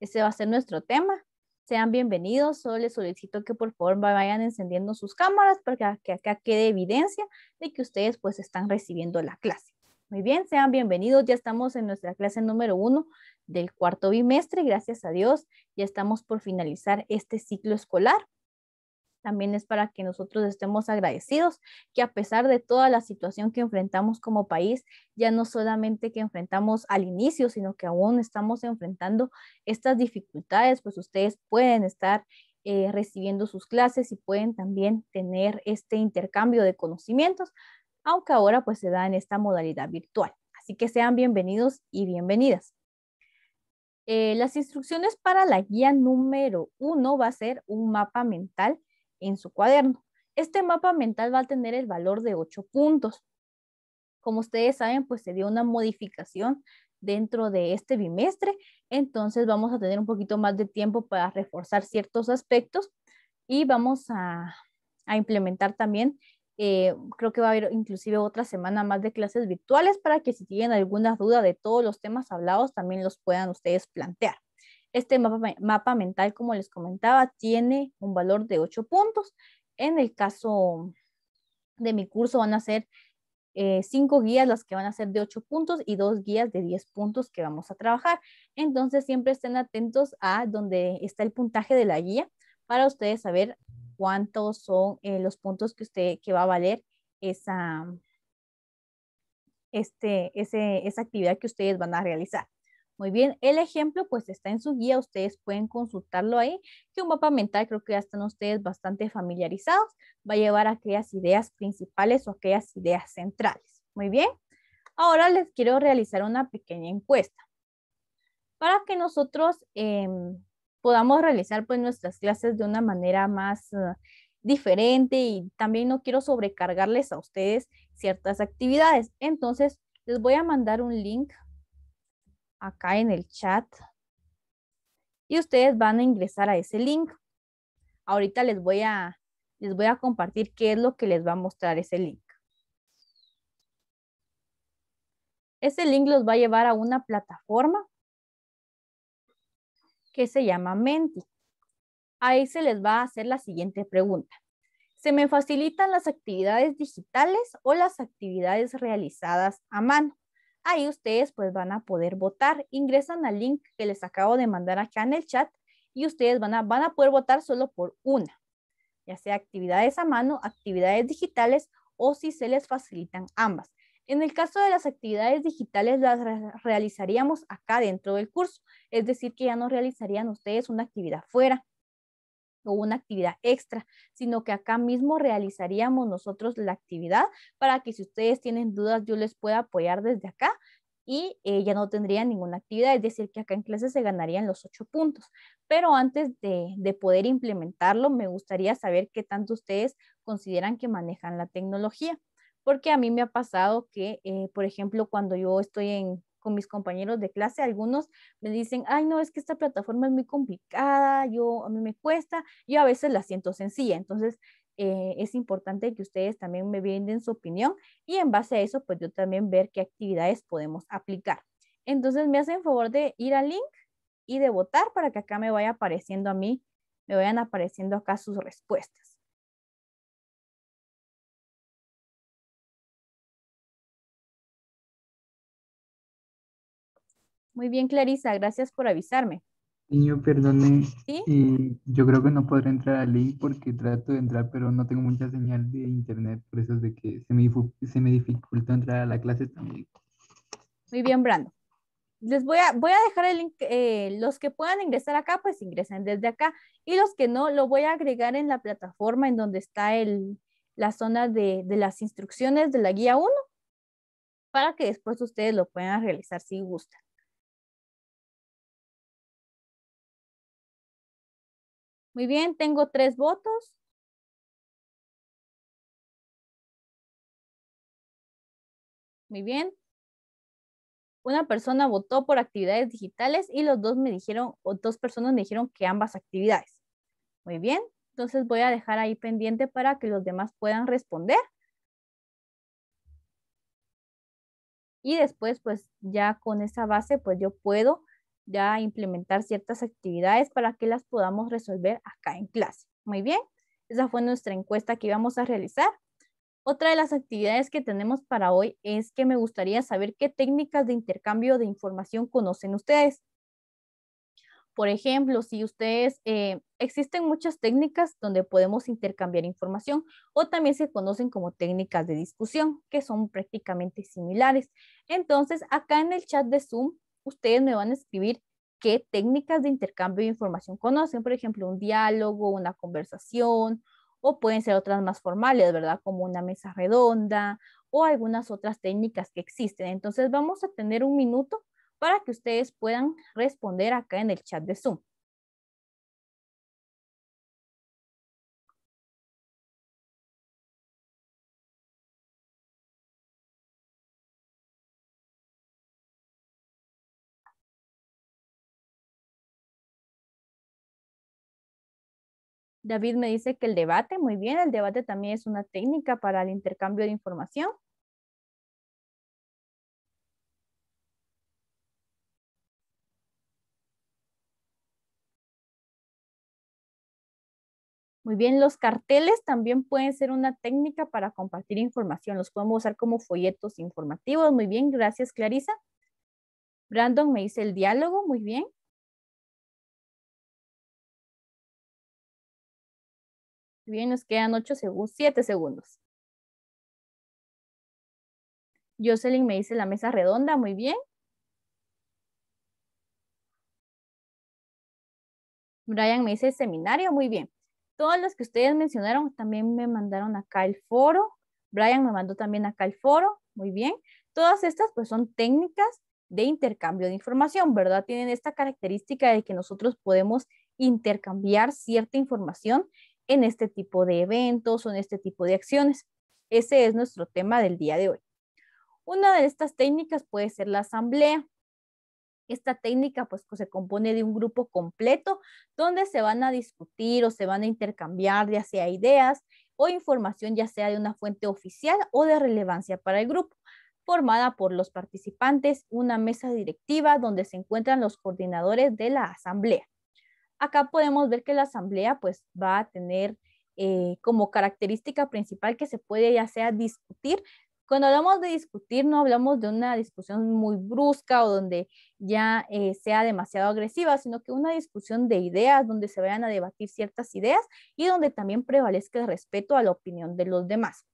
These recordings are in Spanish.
Ese va a ser nuestro tema. Sean bienvenidos. Solo les solicito que por favor vayan encendiendo sus cámaras para que acá quede evidencia de que ustedes pues están recibiendo la clase. Muy bien, sean bienvenidos. Ya estamos en nuestra clase número 1 del cuarto bimestre. Gracias a Dios, ya estamos por finalizar este ciclo escolar. También es para que nosotros estemos agradecidos que a pesar de toda la situación que enfrentamos como país, ya no solamente que enfrentamos al inicio, sino que aún estamos enfrentando estas dificultades, pues ustedes pueden estar recibiendo sus clases y pueden también tener este intercambio de conocimientos, aunque ahora pues se da en esta modalidad virtual. Así que sean bienvenidos y bienvenidas. Las instrucciones para la guía número 1 va a ser un mapa mental en su cuaderno. Este mapa mental va a tener el valor de 8 puntos. Como ustedes saben, pues se dio una modificación dentro de este bimestre, entonces vamos a tener un poquito más de tiempo para reforzar ciertos aspectos y vamos a implementar también, creo que va a haber inclusive otra semana más de clases virtuales para que si tienen alguna duda de todos los temas hablados, también los puedan ustedes plantear. Este mapa mental, como les comentaba, tiene un valor de 8 puntos. En el caso de mi curso van a ser 5 guías las que van a ser de 8 puntos y 2 guías de 10 puntos que vamos a trabajar. Entonces siempre estén atentos a donde está el puntaje de la guía para ustedes saber cuántos son los puntos que va a valer esa actividad que ustedes van a realizar. Muy bien, el ejemplo pues está en su guía, ustedes pueden consultarlo ahí, que un mapa mental creo que ya están ustedes bastante familiarizados, va a llevar a aquellas ideas principales o aquellas ideas centrales. Muy bien, ahora les quiero realizar una pequeña encuesta para que nosotros podamos realizar pues nuestras clases de una manera más diferente y también no quiero sobrecargarles a ustedes ciertas actividades. Entonces, les voy a mandar un link acá en el chat y ustedes van a ingresar a ese link. Ahorita les voy a compartir qué es lo que les va a mostrar ese link. Ese link los va a llevar a una plataforma que se llama Menti. Ahí se les va a hacer la siguiente pregunta. ¿Se me facilitan las actividades digitales o las actividades realizadas a mano? Ahí ustedes pues van a poder votar. Ingresan al link que les acabo de mandar acá en el chat y ustedes van a poder votar solo por una, ya sea actividades a mano, actividades digitales o si se les facilitan ambas. En el caso de las actividades digitales las realizaríamos acá dentro del curso, es decir que ya no realizarían ustedes una actividad fuera o una actividad extra, sino que acá mismo realizaríamos nosotros la actividad para que si ustedes tienen dudas yo les pueda apoyar desde acá y ya no tendrían ninguna actividad, es decir que acá en clase se ganarían los 8 puntos. Pero antes de poder implementarlo, me gustaría saber qué tanto ustedes consideran que manejan la tecnología, porque a mí me ha pasado que, por ejemplo, cuando yo estoy con mis compañeros de clase, algunos me dicen, ay, no, es que esta plataforma es muy complicada, a mí me cuesta, yo a veces la siento sencilla, entonces es importante que ustedes también me brinden su opinión y en base a eso, pues yo también ver qué actividades podemos aplicar. Entonces me hacen favor de ir al link y de votar para que acá me vaya apareciendo a mí, me vayan apareciendo acá sus respuestas. Muy bien, Clarisa, gracias por avisarme. Niño, perdone, ¿Sí? yo creo que no podré entrar al link porque trato de entrar, pero no tengo mucha señal de internet, por eso es de que se me dificulta entrar a la clase también. Muy bien, Brando. Voy a dejar el link, los que puedan ingresar acá, pues ingresen desde acá, y los que no, lo voy a agregar en la plataforma en donde está la zona de las instrucciones de la guía 1 para que después ustedes lo puedan realizar si gustan. Muy bien, tengo 3 votos. Muy bien. Una persona votó por actividades digitales y los dos me dijeron, o 2 personas me dijeron que ambas actividades. Muy bien. Entonces voy a dejar ahí pendiente para que los demás puedan responder. Y después, pues ya con esa base, pues yo puedo ya implementar ciertas actividades para que las podamos resolver acá en clase. Muy bien, esa fue nuestra encuesta que íbamos a realizar. Otra de las actividades que tenemos para hoy es que me gustaría saber qué técnicas de intercambio de información conocen ustedes. Por ejemplo, si ustedes, existen muchas técnicas donde podemos intercambiar información o también se conocen como técnicas de discusión, que son prácticamente similares. Entonces, acá en el chat de Zoom, ustedes me van a escribir qué técnicas de intercambio de información conocen. Por ejemplo, un diálogo, una conversación, o pueden ser otras más formales, ¿verdad? Como una mesa redonda o algunas otras técnicas que existen. Entonces, vamos a tener un minuto para que ustedes puedan responder acá en el chat de Zoom. David me dice que el debate, muy bien, el debate también es una técnica para el intercambio de información. Muy bien, los carteles también pueden ser una técnica para compartir información. Los podemos usar como folletos informativos. Muy bien, gracias Clarisa. Brandon me dice el diálogo, muy bien. Bien, nos quedan 8 segundos, 7 segundos. Jocelyn me dice la mesa redonda, muy bien. Brian me dice seminario, muy bien. Todos los que ustedes mencionaron también me mandaron acá el foro. Brian me mandó también acá el foro, muy bien. Todas estas pues son técnicas de intercambio de información, ¿verdad? Tienen esta característica de que nosotros podemos intercambiar cierta información en este tipo de eventos o en este tipo de acciones. Ese es nuestro tema del día de hoy. Una de estas técnicas puede ser la asamblea. Esta técnica pues se compone de un grupo completo donde se van a discutir o se van a intercambiar ya sea ideas o información ya sea de una fuente oficial o de relevancia para el grupo, formada por los participantes, una mesa directiva donde se encuentran los coordinadores de la asamblea. Acá podemos ver que la asamblea pues va a tener como característica principal que se puede ya sea discutir. Cuando hablamos de discutir, no hablamos de una discusión muy brusca o donde ya sea demasiado agresiva, sino que una discusión de ideas, donde se vayan a debatir ciertas ideas y donde también prevalezca el respeto a la opinión de los demás.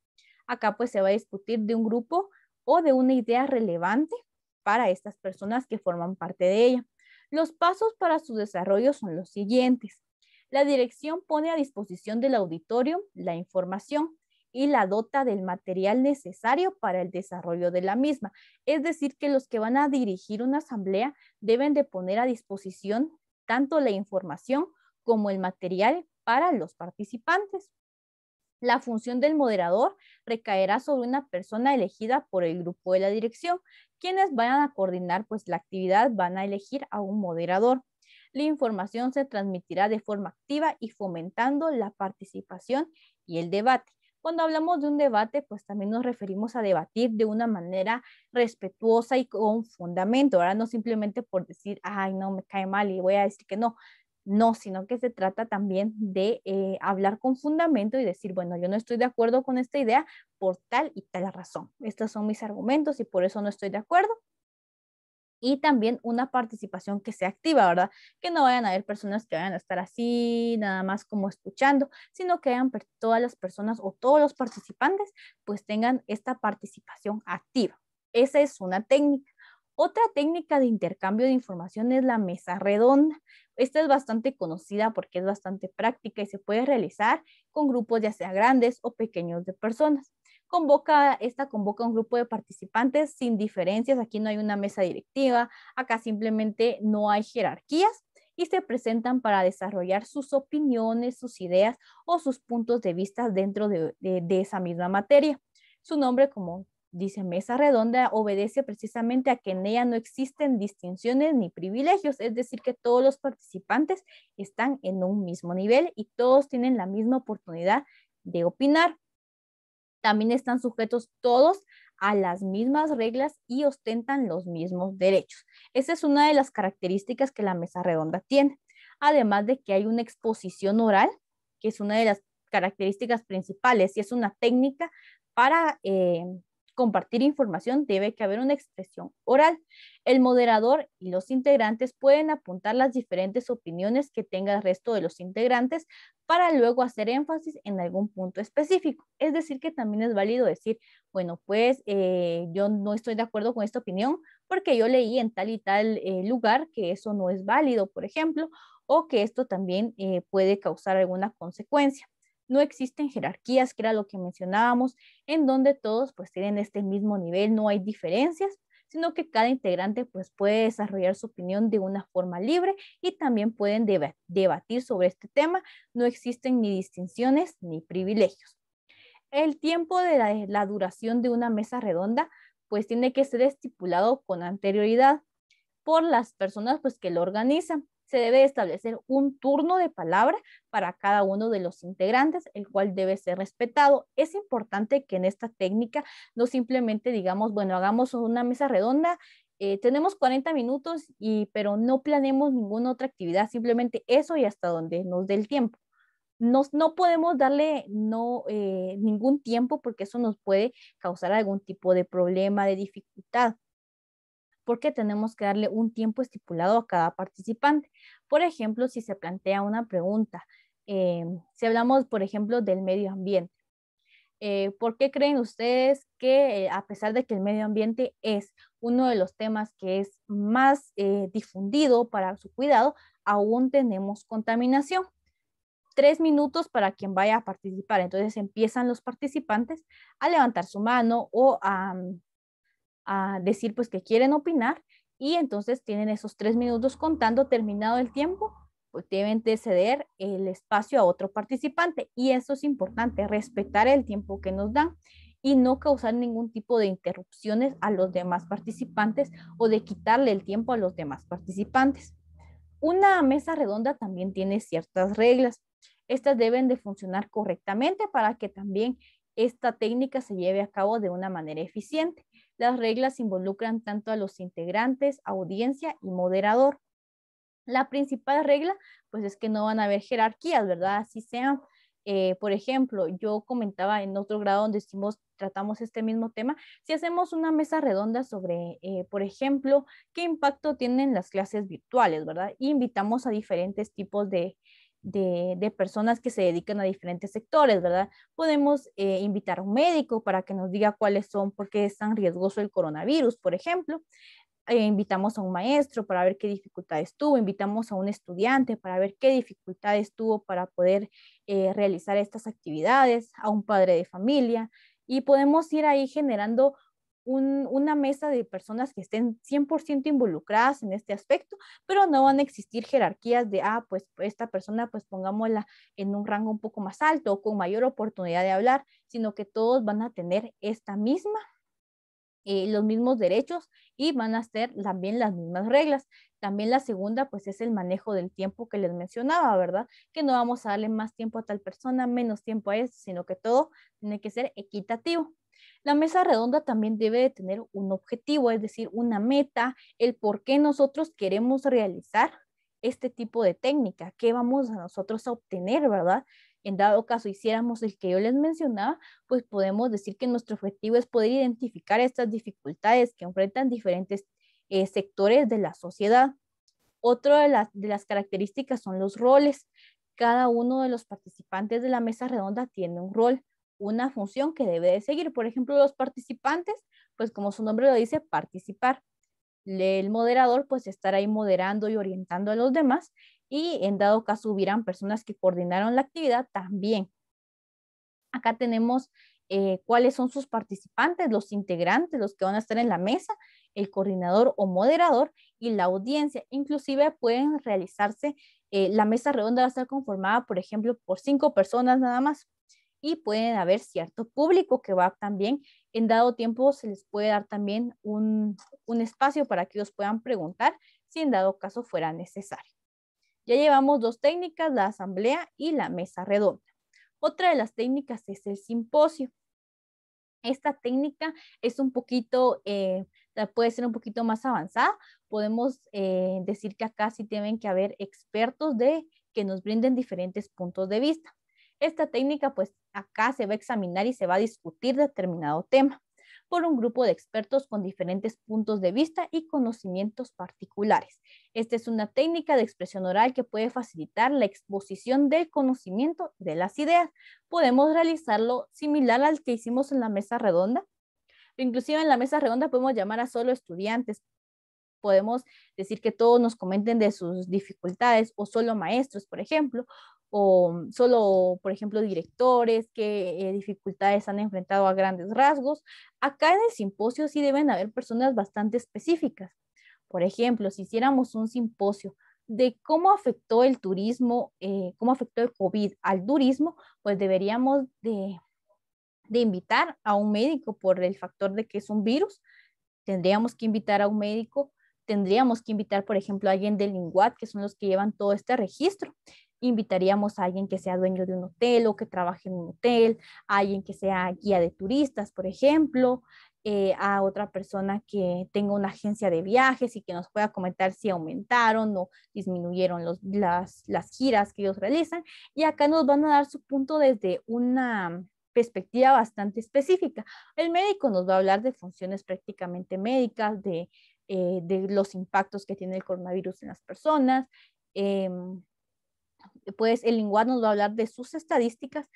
Acá pues se va a discutir de un grupo o de una idea relevante para estas personas que forman parte de ella. Los pasos para su desarrollo son los siguientes. La dirección pone a disposición del auditorio la información y la dota del material necesario para el desarrollo de la misma. Es decir, que los que van a dirigir una asamblea deben de poner a disposición tanto la información como el material para los participantes. La función del moderador recaerá sobre una persona elegida por el grupo de la dirección. Quienes vayan a coordinar pues la actividad van a elegir a un moderador. La información se transmitirá de forma activa y fomentando la participación y el debate. Cuando hablamos de un debate, pues también nos referimos a debatir de una manera respetuosa y con fundamento. Ahora no simplemente por decir, ay, no, me cae mal y voy a decir que no. No, sino que se trata también de hablar con fundamento y decir, bueno, yo no estoy de acuerdo con esta idea por tal y tal razón. Estos son mis argumentos y por eso no estoy de acuerdo. Y también una participación que sea activa, ¿verdad? Que no vayan a haber personas que vayan a estar así, nada más como escuchando, sino que hayan todas las personas o todos los participantes pues tengan esta participación activa. Esa es una técnica. Otra técnica de intercambio de información es la mesa redonda. Esta es bastante conocida porque es bastante práctica y se puede realizar con grupos ya sea grandes o pequeños de personas. Esta convoca un grupo de participantes sin diferencias. Aquí no hay una mesa directiva, acá simplemente no hay jerarquías y se presentan para desarrollar sus opiniones, sus ideas o sus puntos de vista dentro de esa misma materia. Su nombre, como dice mesa redonda, obedece precisamente a que en ella no existen distinciones ni privilegios, es decir, que todos los participantes están en un mismo nivel y todos tienen la misma oportunidad de opinar. También están sujetos todos a las mismas reglas y ostentan los mismos derechos. Esa es una de las características que la mesa redonda tiene. Además de que hay una exposición oral, que es una de las características principales y es una técnica para compartir información, debe que haber una expresión oral. El moderador y los integrantes pueden apuntar las diferentes opiniones que tenga el resto de los integrantes para luego hacer énfasis en algún punto específico. Es decir, que también es válido decir, bueno, pues yo no estoy de acuerdo con esta opinión porque yo leí en tal y tal lugar que eso no es válido, por ejemplo, o que esto también puede causar alguna consecuencia. No existen jerarquías, que era lo que mencionábamos, en donde todos pues tienen este mismo nivel, no hay diferencias, sino que cada integrante pues puede desarrollar su opinión de una forma libre y también pueden debatir sobre este tema. No existen ni distinciones ni privilegios. El tiempo de la duración de una mesa redonda pues tiene que ser estipulado con anterioridad por las personas pues que lo organizan. Se debe establecer un turno de palabra para cada uno de los integrantes, el cual debe ser respetado. Es importante que en esta técnica no simplemente digamos, bueno, hagamos una mesa redonda, tenemos 40 minutos, pero no planeemos ninguna otra actividad, simplemente eso y hasta donde nos dé el tiempo. No podemos darle ningún tiempo porque eso nos puede causar algún tipo de problema, de dificultad, porque tenemos que darle un tiempo estipulado a cada participante. Por ejemplo, si se plantea una pregunta, si hablamos, por ejemplo, del medio ambiente, ¿por qué creen ustedes que a pesar de que el medio ambiente es uno de los temas que es más difundido para su cuidado, aún tenemos contaminación? 3 minutos para quien vaya a participar. Entonces empiezan los participantes a levantar su mano o a decir pues que quieren opinar y entonces tienen esos 3 minutos contando. Terminado el tiempo, pues deben de ceder el espacio a otro participante y eso es importante, respetar el tiempo que nos dan y no causar ningún tipo de interrupciones a los demás participantes o de quitarle el tiempo a los demás participantes. Una mesa redonda también tiene ciertas reglas. Estas deben de funcionar correctamente para que también esta técnica se lleve a cabo de una manera eficiente. Las reglas involucran tanto a los integrantes, audiencia y moderador. La principal regla, pues es que no van a haber jerarquías, ¿verdad? Así sean. Por ejemplo, yo comentaba en otro grado donde tratamos este mismo tema, si hacemos una mesa redonda sobre, por ejemplo, qué impacto tienen las clases virtuales, ¿verdad? Y invitamos a diferentes tipos de personas que se dedican a diferentes sectores, ¿verdad? Podemos invitar a un médico para que nos diga cuáles son, por qué es tan riesgoso el coronavirus, por ejemplo. Invitamos a un maestro para ver qué dificultades tuvo, invitamos a un estudiante para ver qué dificultades tuvo para poder realizar estas actividades, a un padre de familia, y podemos ir ahí generando una mesa de personas que estén 100% involucradas en este aspecto, pero no van a existir jerarquías de, pues esta persona pues pongámosla en un rango un poco más alto o con mayor oportunidad de hablar, sino que todos van a tener esta misma los mismos derechos y van a ser también las mismas reglas. También la segunda, pues es el manejo del tiempo que les mencionaba, ¿verdad? Que no vamos a darle más tiempo a tal persona, menos tiempo a eso, sino que todo tiene que ser equitativo. La mesa redonda también debe de tener un objetivo, es decir, una meta, el por qué nosotros queremos realizar este tipo de técnica, qué vamos a nosotros a obtener, ¿verdad? En dado caso hiciéramos el que yo les mencionaba, pues podemos decir que nuestro objetivo es poder identificar estas dificultades que enfrentan diferentes sectores de la sociedad. Otra de las características son los roles. Cada uno de los participantes de la mesa redonda tiene un rol, una función que debe de seguir. Por ejemplo, los participantes, pues como su nombre lo dice, participar. El moderador, pues estar ahí moderando y orientando a los demás. Y en dado caso hubieran personas que coordinaron la actividad también. Acá tenemos cuáles son sus participantes, los integrantes, los que van a estar en la mesa, el coordinador o moderador y la audiencia. Inclusive pueden realizarse, la mesa redonda va a estar conformada, por ejemplo, por 5 personas nada más. Y pueden haber cierto público que va también, en dado tiempo se les puede dar también un espacio para que ellos puedan preguntar si en dado caso fuera necesario. Ya llevamos 2 técnicas, la asamblea y la mesa redonda. Otra de las técnicas es el simposio. Esta técnica es un poquito, puede ser un poquito más avanzada. Podemos decir que acá sí tienen que haber expertos que nos brinden diferentes puntos de vista. Esta técnica, pues acá se va a examinar y se va a discutir determinado tema por un grupo de expertos con diferentes puntos de vista y conocimientos particulares. Esta es una técnica de expresión oral que puede facilitar la exposición del conocimiento de las ideas. Podemos realizarlo similar al que hicimos en la mesa redonda. Inclusive en la mesa redonda podemos llamar a solo estudiantes. Podemos decir que todos nos comenten de sus dificultades o solo maestros, por ejemplo, o solo, por ejemplo, directores, qué dificultades han enfrentado a grandes rasgos. Acá en el simposio sí deben haber personas bastante específicas. Por ejemplo, si hiciéramos un simposio de cómo afectó el turismo, cómo afectó el COVID al turismo, pues deberíamos de invitar a un médico por el factor de que es un virus. Tendríamos que invitar a un médico, tendríamos que invitar, por ejemplo, a alguien del INGUAT, que son los que llevan todo este registro. Invitaríamos a alguien que sea dueño de un hotel o que trabaje en un hotel, a alguien que sea guía de turistas, por ejemplo, a otra persona que tenga una agencia de viajes y que nos pueda comentar si aumentaron o disminuyeron las giras que ellos realizan. Y acá nos van a dar su punto desde una perspectiva bastante específica. El médico nos va a hablar de funciones prácticamente médicas, de los impactos que tiene el coronavirus en las personas. Pues el lenguaje nos va a hablar de sus estadísticas.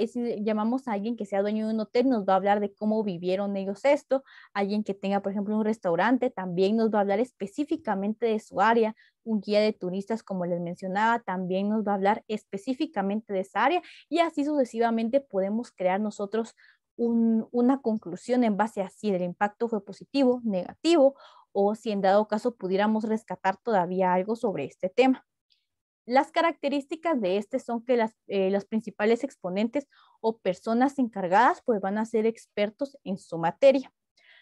Si llamamos a alguien que sea dueño de un hotel, nos va a hablar de cómo vivieron ellos esto. Alguien que tenga, por ejemplo, un restaurante, también nos va a hablar específicamente de su área. Un guía de turistas, como les mencionaba, también nos va a hablar específicamente de esa área, y así sucesivamente podemos crear nosotros una conclusión en base a si el impacto fue positivo, negativo, o si en dado caso pudiéramos rescatar todavía algo sobre este tema. Las características de este son que los principales exponentes o personas encargadas pues van a ser expertos en su materia.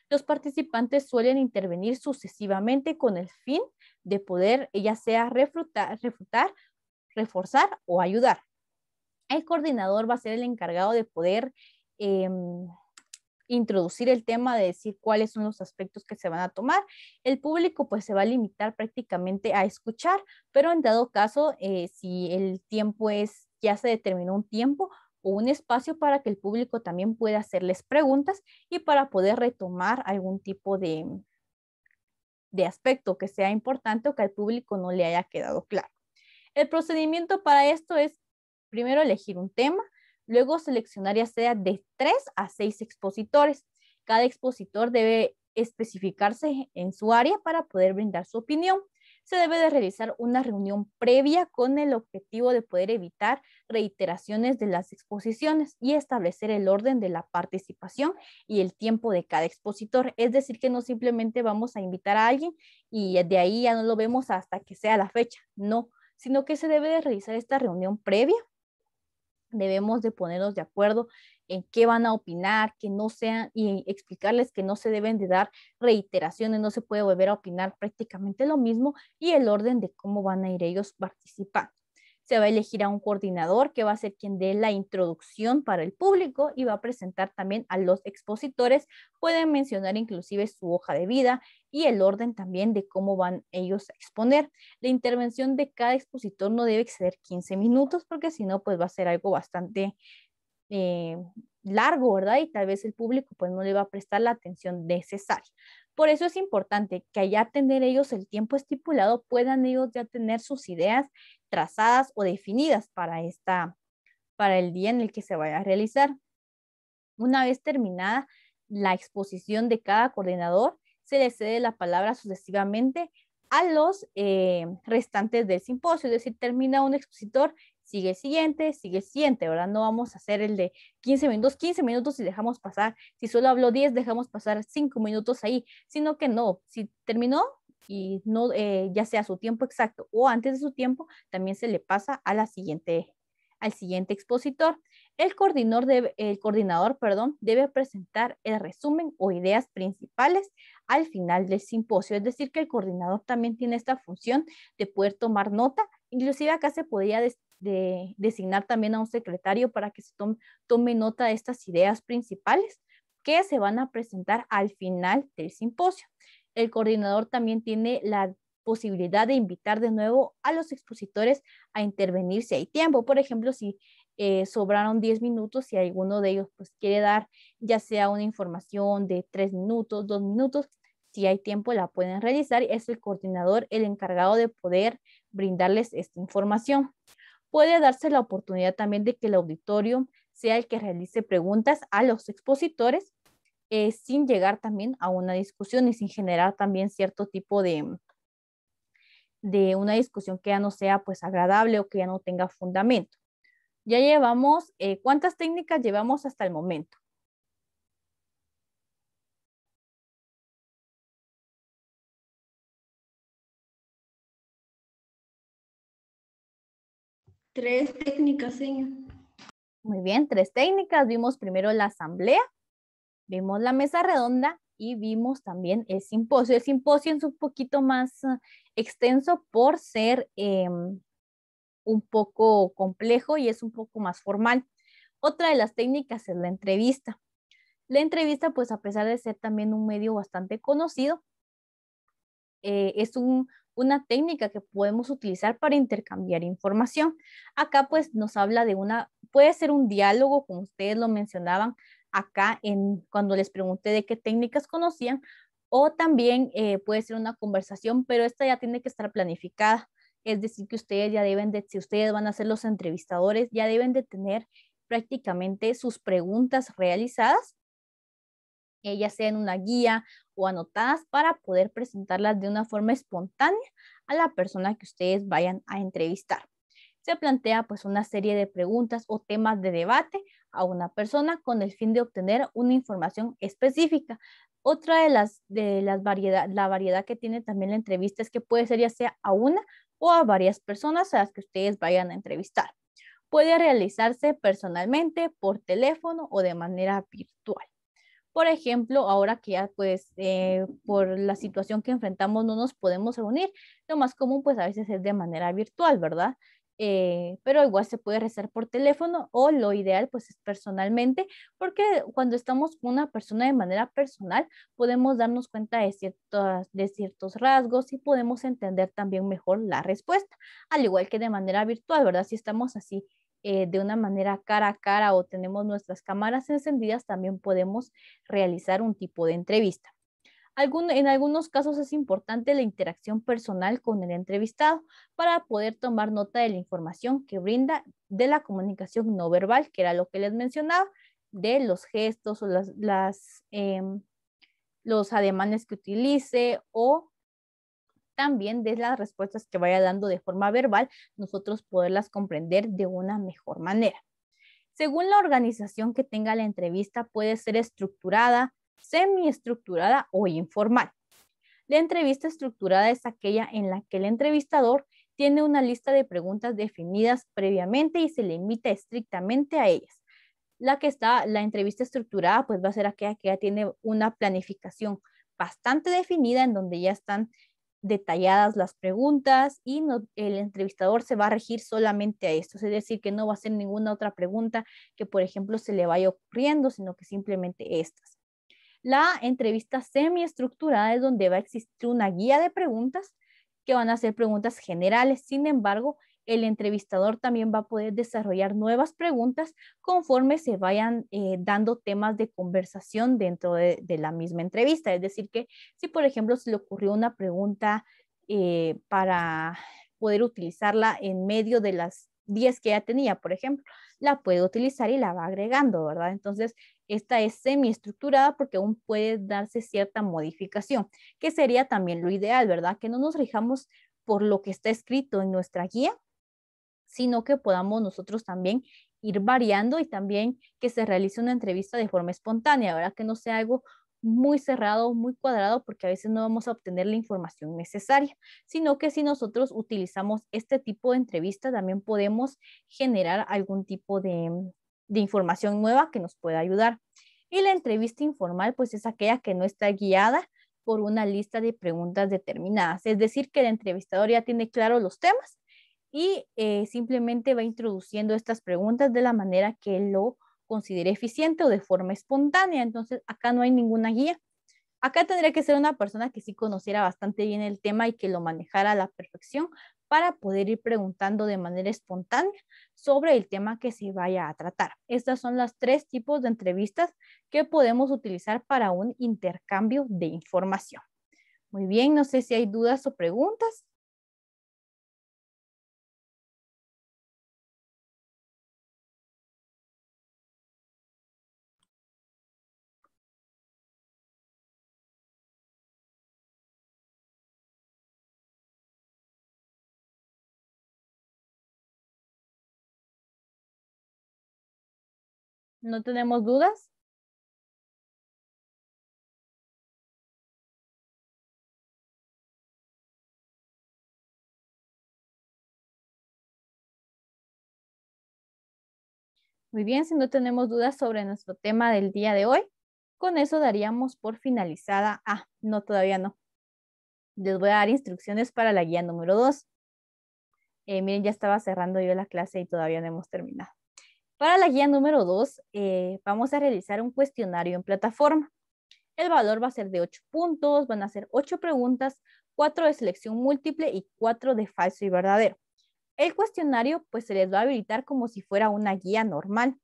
Los participantes suelen intervenir sucesivamente con el fin de poder ya sea refutar, reforzar o ayudar. El coordinador va a ser el encargado de poder introducir el tema, de decir cuáles son los aspectos que se van a tomar. El público pues se va a limitar prácticamente a escuchar, pero en dado caso, si el tiempo ya se determinó un tiempo o un espacio para que el público también pueda hacerles preguntas y para poder retomar algún tipo de aspecto que sea importante o que al público no le haya quedado claro. El procedimiento para esto es primero elegir un tema, luego seleccionar ya sea de 3 a 6 expositores. Cada expositor debe especificarse en su área para poder brindar su opinión. Se debe de realizar una reunión previa con el objetivo de poder evitar reiteraciones de las exposiciones y establecer el orden de la participación y el tiempo de cada expositor. Es decir, que no simplemente vamos a invitar a alguien y de ahí ya no lo vemos hasta que sea la fecha. No, sino que se debe de realizar esta reunión previa. Debemos de ponernos de acuerdo en qué van a opinar, que no sean, y explicarles que no se deben de dar reiteraciones, no se puede volver a opinar prácticamente lo mismo, y el orden de cómo van a ir ellos participando. Se va a elegir a un coordinador que va a ser quien dé la introducción para el público y va a presentar también a los expositores. Pueden mencionar inclusive su hoja de vida y el orden también de cómo van ellos a exponer. La intervención de cada expositor no debe exceder 15 minutos porque si no, pues va a ser algo bastante largo, ¿verdad? Y tal vez el público pues no le va a prestar la atención necesaria. Por eso es importante que allá tener ellos el tiempo estipulado, puedan ellos ya tener sus ideas trazadas o definidas para el día en el que se vaya a realizar. Una vez terminada la exposición de cada coordinador, se le cede la palabra sucesivamente a los restantes del simposio, es decir, termina un expositor, sigue el siguiente, ¿verdad? No vamos a hacer el de 15 minutos y dejamos pasar, si solo habló 10, dejamos pasar 5 minutos ahí, sino que no, si terminó y no, ya sea su tiempo exacto o antes de su tiempo, también se le pasa a al siguiente expositor. El coordinador, perdón, debe presentar el resumen o ideas principales al final del simposio. Es decir, que el coordinador también tiene esta función de poder tomar nota. Inclusive acá se podría designar también a un secretario para que se tome nota de estas ideas principales que se van a presentar al final del simposio. El coordinador también tiene la posibilidad de invitar de nuevo a los expositores a intervenir si hay tiempo. Por ejemplo, si sobraron 10 minutos, si alguno de ellos pues, quiere dar ya sea una información de 3 minutos, 2 minutos, si hay tiempo la pueden realizar y es el coordinador el encargado de poder brindarles esta información. Puede darse la oportunidad también de que el auditorio sea el que realice preguntas a los expositores sin llegar también a una discusión y sin generar también cierto tipo de una discusión que ya no sea pues agradable o que ya no tenga fundamento. Ya llevamos, ¿cuántas técnicas llevamos hasta el momento? Tres técnicas, señor. Muy bien, 3 técnicas. Vimos primero la asamblea, vimos la mesa redonda y vimos también el simposio. El simposio es un poquito más extenso por ser un poco complejo y es un poco más formal. Otra de las técnicas es la entrevista. La entrevista, pues a pesar de ser también un medio bastante conocido, es una técnica que podemos utilizar para intercambiar información. Acá pues nos habla de puede ser un diálogo, como ustedes lo mencionaban acá cuando les pregunté de qué técnicas conocían, o también puede ser una conversación, pero esta ya tiene que estar planificada. Es decir, que ustedes ya deben si ustedes van a ser los entrevistadores, ya deben de tener prácticamente sus preguntas realizadas ya sea en una guía o anotadas para poder presentarlas de una forma espontánea a la persona que ustedes vayan a entrevistar. Se plantea pues una serie de preguntas o temas de debate a una persona con el fin de obtener una información específica. Otra la variedad que tiene también la entrevista es que puede ser ya sea a una o a varias personas a las que ustedes vayan a entrevistar. Puede realizarse personalmente, por teléfono o de manera virtual. Por ejemplo, ahora que ya pues por la situación que enfrentamos no nos podemos reunir, lo más común pues a veces es de manera virtual, ¿verdad? Pero igual se puede rezar por teléfono o lo ideal pues es personalmente, porque cuando estamos con una persona de manera personal podemos darnos cuenta de ciertos rasgos y podemos entender también mejor la respuesta, al igual que de manera virtual, ¿verdad? Si estamos así de una manera cara a cara o tenemos nuestras cámaras encendidas, también podemos realizar un tipo de entrevista. En algunos casos es importante la interacción personal con el entrevistado para poder tomar nota de la información que brinda de la comunicación no verbal, que era lo que les mencionaba, de los gestos o los ademanes que utilice o también de las respuestas que vaya dando de forma verbal, nosotros poderlas comprender de una mejor manera. Según la organización que tenga la entrevista, puede ser estructurada, semiestructurada o informal. La entrevista estructurada es aquella en la que el entrevistador tiene una lista de preguntas definidas previamente y se limita estrictamente a ellas. La entrevista estructurada, pues va a ser aquella que ya tiene una planificación bastante definida en donde ya están detalladas las preguntas y el entrevistador se va a regir solamente a esto, es decir, que no va a hacer ninguna otra pregunta que, por ejemplo, se le vaya ocurriendo, sino que simplemente estas. La entrevista semiestructurada es donde va a existir una guía de preguntas que van a ser preguntas generales. Sin embargo, el entrevistador también va a poder desarrollar nuevas preguntas conforme se vayan dando temas de conversación dentro de la misma entrevista. Es decir, que si por ejemplo se le ocurrió una pregunta para poder utilizarla en medio de las 10 que ya tenía, por ejemplo, la puede utilizar y la va agregando, ¿verdad? Entonces, esta es semiestructurada porque aún puede darse cierta modificación, que sería también lo ideal, ¿verdad? Que no nos rijamos por lo que está escrito en nuestra guía, sino que podamos nosotros también ir variando y también que se realice una entrevista de forma espontánea, ¿verdad? Que no sea algo muy cerrado, muy cuadrado, porque a veces no vamos a obtener la información necesaria, sino que si nosotros utilizamos este tipo de entrevista, también podemos generar algún tipo de información nueva que nos pueda ayudar. Y la entrevista informal, pues es aquella que no está guiada por una lista de preguntas determinadas, es decir, que el entrevistador ya tiene claro los temas y simplemente va introduciendo estas preguntas de la manera que él lo considere eficiente o de forma espontánea. Entonces, acá no hay ninguna guía. Acá tendría que ser una persona que sí conociera bastante bien el tema y que lo manejara a la perfección para poder ir preguntando de manera espontánea sobre el tema que se vaya a tratar. Estas son las 3 tipos de entrevistas que podemos utilizar para un intercambio de información. Muy bien, no sé si hay dudas o preguntas. ¿No tenemos dudas? Muy bien, si no tenemos dudas sobre nuestro tema del día de hoy, con eso daríamos por finalizada. No, todavía no. Les voy a dar instrucciones para la guía número 2. Miren, ya estaba cerrando yo la clase y todavía no hemos terminado. Para la guía número 2, vamos a realizar un cuestionario en plataforma. El valor va a ser de 8 puntos, van a ser 8 preguntas, 4 de selección múltiple y 4 de falso y verdadero. El cuestionario pues se les va a habilitar como si fuera una guía normal.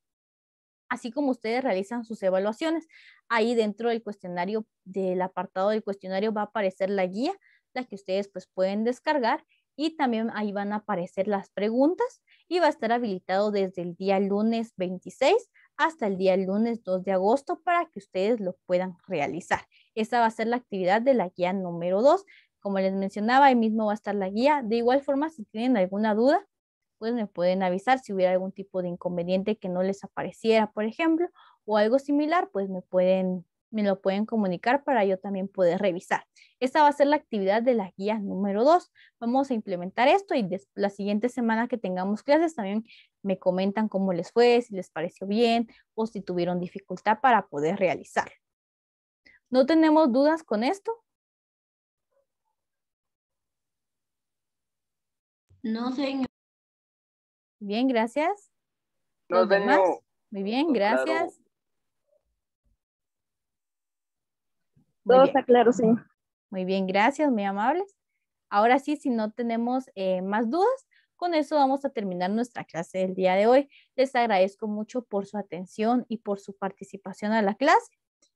Así como ustedes realizan sus evaluaciones, ahí dentro del cuestionario, del apartado del cuestionario va a aparecer la guía, la que ustedes pues pueden descargar y también ahí van a aparecer las preguntas y va a estar habilitado desde el día lunes 26 hasta el día lunes 2 de agosto para que ustedes lo puedan realizar. Esta va a ser la actividad de la guía número 2. Como les mencionaba, ahí mismo va a estar la guía. De igual forma, si tienen alguna duda, pues me pueden avisar si hubiera algún tipo de inconveniente que no les apareciera, por ejemplo, o algo similar, pues me lo pueden comunicar para yo también poder revisar. Esta va a ser la actividad de la guía número 2. Vamos a implementar esto y la siguiente semana que tengamos clases también me comentan cómo les fue, si les pareció bien o si tuvieron dificultad para poder realizar. ¿No tenemos dudas con esto? No, señor. Bien, gracias. No, ¿Los demás? señor. Muy bien, Todo claro. gracias. Muy Todo bien. está claro, señor. Muy bien, gracias, muy amables. Ahora sí, si no tenemos más dudas, con eso vamos a terminar nuestra clase del día de hoy. Les agradezco mucho por su atención y por su participación a la clase.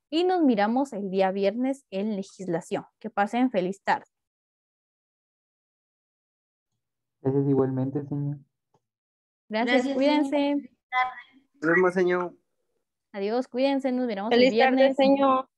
Y nos miramos el día viernes en legislación. Que pasen feliz tarde. Gracias igualmente, señor. Gracias, Gracias, cuídense. señor. Nos vemos, señor. Adiós, cuídense, nos miramos el Feliz tarde, viernes. señor.